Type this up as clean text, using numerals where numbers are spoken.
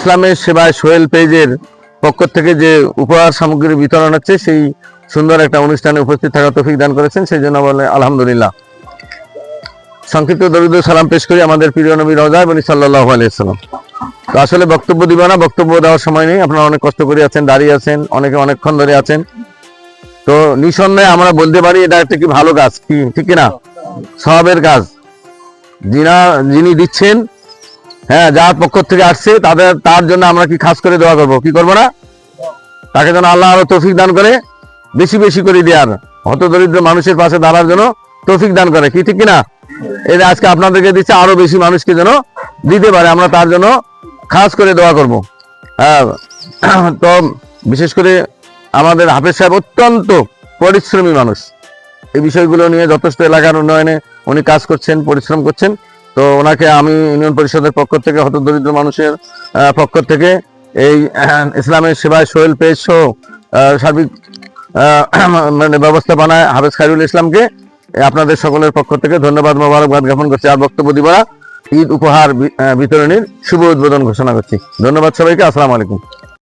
ইসলামের সেবায় সোহেল পেজের পক্ষ থেকে যে উপহার সামগ্রী বিতরণ হচ্ছে, সেই সুন্দর একটা অনুষ্ঠানে উপস্থিত থাকার তৌফিক দান করেছেন, সেই জন্য বলে আলহামদুলিল্লাহ। সংক্ষিপ্ত দরুদ ও সালাম পেশ করি আমাদের প্রিয় নবী রওজা বনি সাল্লাল্লাহু আলাইহি ওয়াসাল্লাম। তো আসলে বক্তব্য দিব না, বক্তব্য দেওয়ার সময় নেই। আপনারা অনেক কষ্ট করে আছেন, দাঁড়িয়ে আছেন, অনেকে অনেকক্ষণ ধরে আছেন। তো নিঃসন্দেহে আমরা বলতে পারি এটা একটা কি ভালো কাজ, কি ঠিক কিনা? সওয়াবের কাজ। যিনি দিচ্ছেন, হ্যাঁ, যার পক্ষ থেকে আসছে তার জন্য আমরা কি খাস করে দোয়া করবো? কি করবো না? তাকে যেন আল্লাহ আরো তৌফিক দান করে, বেশি বেশি করে দেওয়ার, হতদরিদ্র মানুষের পাশে দাঁড়ার জন্য তৌফিক দান করে, কি ঠিক কিনা? এই যে আজকে আপনাদেরকে দিচ্ছে, আরো বেশি মানুষকে যেন দিতে পারে, আমরা তার জন্য খাস করে দোয়া করবো। তো বিশেষ করে আমাদের হাফেজ সাহেব অত্যন্ত পরিশ্রমী মানুষ। এই বিষয়গুলো নিয়ে যথেষ্ট এলাকার উন্নয়নে উনি কাজ করছেন, পরিশ্রম করছেন। তো ওনাকে আমি ইউনিয়ন পরিষদের পক্ষ থেকে, হতদরিদ্র মানুষের পক্ষ থেকে, এই ইসলামের সেবায় সোহেল পেজ সহ সার্বিক মানে ব্যবস্থাপনায় হাফেজ খায়রুল ইসলামকে আপনাদের সকলের পক্ষ থেকে ধন্যবাদ, মোবারকবাদ জ্ঞাপন করছি। আর বক্তব্য দিব না, ঈদ উপহার বিতরণীর শুভ উদ্বোধন ঘোষণা করছি। ধন্যবাদ সবাইকে। আসসালামু আলাইকুম।